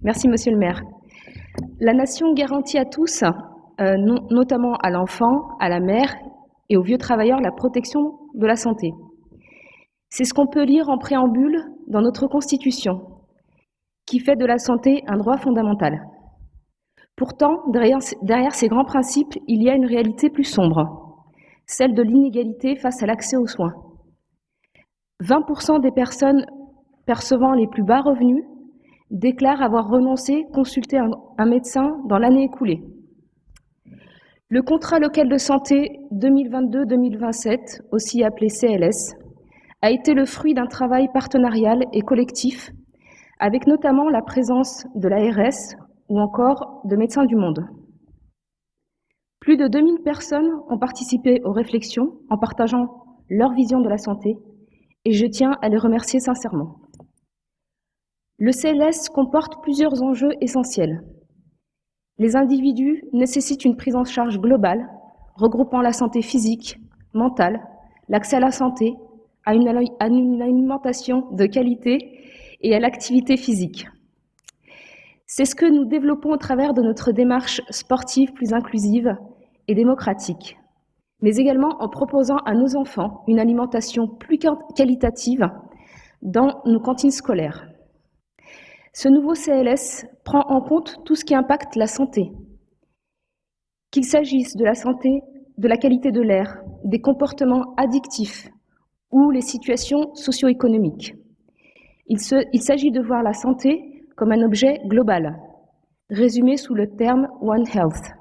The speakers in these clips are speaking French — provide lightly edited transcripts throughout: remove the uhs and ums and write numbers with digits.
Merci, monsieur le maire. La nation garantit à tous, notamment à l'enfant, à la mère et aux vieux travailleurs, la protection de la santé. C'est ce qu'on peut lire en préambule dans notre Constitution, qui fait de la santé un droit fondamental. Pourtant, derrière ces grands principes, il y a une réalité plus sombre, celle de l'inégalité face à l'accès aux soins. 20% des personnes percevant les plus bas revenus déclarent avoir renoncé à consulter un médecin dans l'année écoulée. Le contrat local de santé 2022-2027, aussi appelé CLS, a été le fruit d'un travail partenarial et collectif, avec notamment la présence de l'ARS ou encore de Médecins du Monde. Plus de 2000 personnes ont participé aux réflexions en partageant leur vision de la santé, et je tiens à les remercier sincèrement. Le CLS comporte plusieurs enjeux essentiels. Les individus nécessitent une prise en charge globale, regroupant la santé physique, mentale, l'accès à la santé, à une alimentation de qualité et à l'activité physique. C'est ce que nous développons au travers de notre démarche sportive plus inclusive et démocratique, mais également en proposant à nos enfants une alimentation plus qualitative dans nos cantines scolaires. Ce nouveau CLS prend en compte tout ce qui impacte la santé, qu'il s'agisse de la santé, de la qualité de l'air, des comportements addictifs ou les situations socio-économiques. Il s'agit de voir la santé comme un objet global, résumé sous le terme One Health.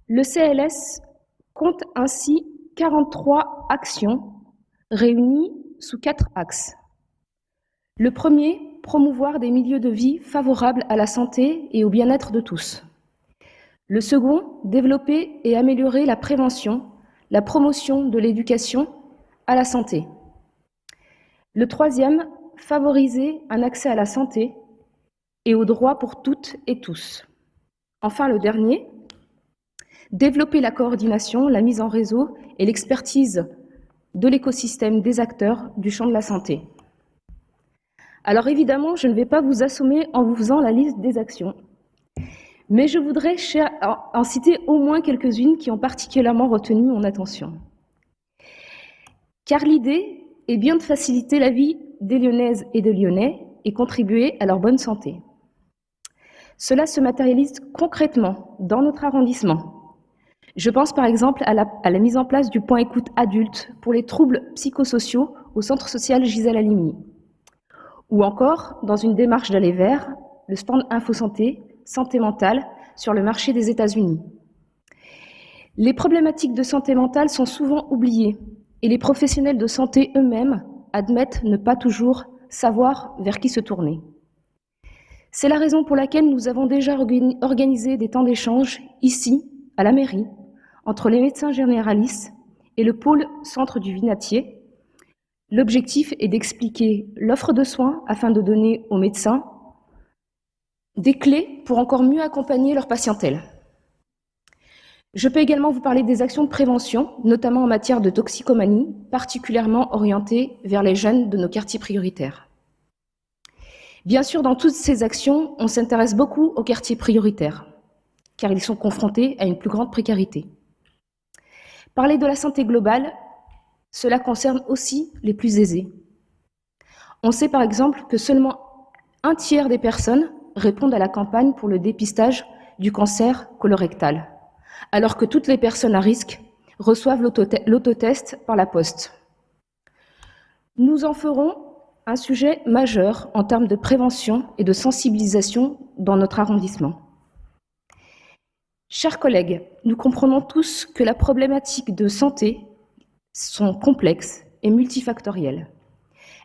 Le CLS compte ainsi 43 actions réunies sous 4 axes. Le premier, promouvoir des milieux de vie favorables à la santé et au bien-être de tous. Le second, développer et améliorer la prévention, la promotion de l'éducation à la santé. Le troisième, favoriser un accès à la santé et aux droits pour toutes et tous. Enfin, le dernier, développer la coordination, la mise en réseau et l'expertise de l'écosystème des acteurs du champ de la santé. Alors évidemment, je ne vais pas vous assommer en vous faisant la liste des actions, mais je voudrais en citer au moins quelques-unes qui ont particulièrement retenu mon attention. Car l'idée est bien de faciliter la vie des Lyonnaises et des Lyonnais et contribuer à leur bonne santé. Cela se matérialise concrètement dans notre arrondissement. Je pense par exemple à la mise en place du point écoute adulte pour les troubles psychosociaux au centre social Gisèle Halimi. Ou encore, dans une démarche d'aller vers, le stand InfoSanté, santé mentale, sur le marché des États-Unis. Les problématiques de santé mentale sont souvent oubliées et les professionnels de santé eux-mêmes admettent ne pas toujours savoir vers qui se tourner. C'est la raison pour laquelle nous avons déjà organisé des temps d'échange ici, à la mairie, entre les médecins généralistes et le pôle centre du Vinatier. L'objectif est d'expliquer l'offre de soins afin de donner aux médecins des clés pour encore mieux accompagner leur patientèle. Je peux également vous parler des actions de prévention, notamment en matière de toxicomanie, particulièrement orientées vers les jeunes de nos quartiers prioritaires. Bien sûr, dans toutes ces actions, on s'intéresse beaucoup aux quartiers prioritaires, car ils sont confrontés à une plus grande précarité. Parler de la santé globale, cela concerne aussi les plus aisés. On sait par exemple que seulement 1/3 des personnes répondent à la campagne pour le dépistage du cancer colorectal, alors que toutes les personnes à risque reçoivent l'autotest par la poste. Nous en ferons un sujet majeur en termes de prévention et de sensibilisation dans notre arrondissement. Chers collègues, nous comprenons tous que la problématique de santé sont complexes et multifactorielles.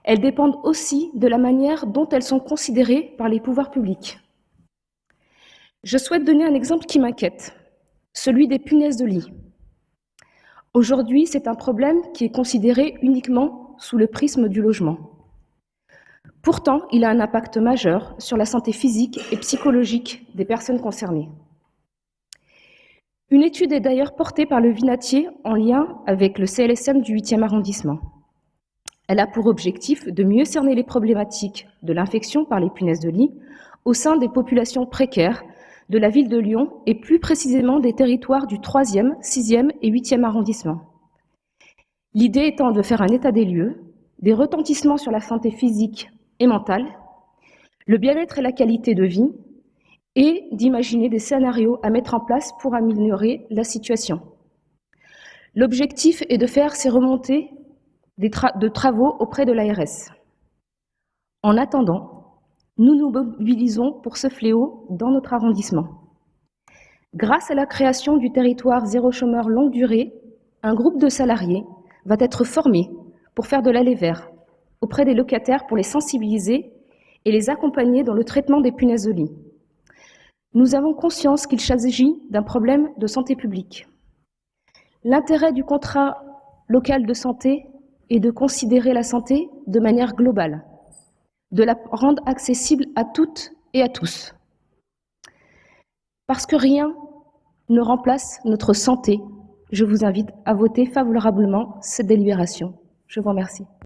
Elles dépendent aussi de la manière dont elles sont considérées par les pouvoirs publics. Je souhaite donner un exemple qui m'inquiète, celui des punaises de lit. Aujourd'hui, c'est un problème qui est considéré uniquement sous le prisme du logement. Pourtant, il a un impact majeur sur la santé physique et psychologique des personnes concernées. Une étude est d'ailleurs portée par le Vinatier en lien avec le CLSM du 8e arrondissement. Elle a pour objectif de mieux cerner les problématiques de l'infection par les punaises de lit au sein des populations précaires de la ville de Lyon et plus précisément des territoires du 3e, 6e et 8e arrondissement. L'idée étant de faire un état des lieux, des retentissements sur la santé physique et mentale, le bien-être et la qualité de vie, et d'imaginer des scénarios à mettre en place pour améliorer la situation. L'objectif est de faire ces remontées de travaux auprès de l'ARS. En attendant, nous nous mobilisons pour ce fléau dans notre arrondissement. Grâce à la création du territoire zéro chômeur longue durée, un groupe de salariés va être formé pour faire de l'aller vert auprès des locataires pour les sensibiliser et les accompagner dans le traitement des punaises de lit. Nous avons conscience qu'il s'agit d'un problème de santé publique. L'intérêt du contrat local de santé est de considérer la santé de manière globale, de la rendre accessible à toutes et à tous. Parce que rien ne remplace notre santé, je vous invite à voter favorablement cette délibération. Je vous remercie.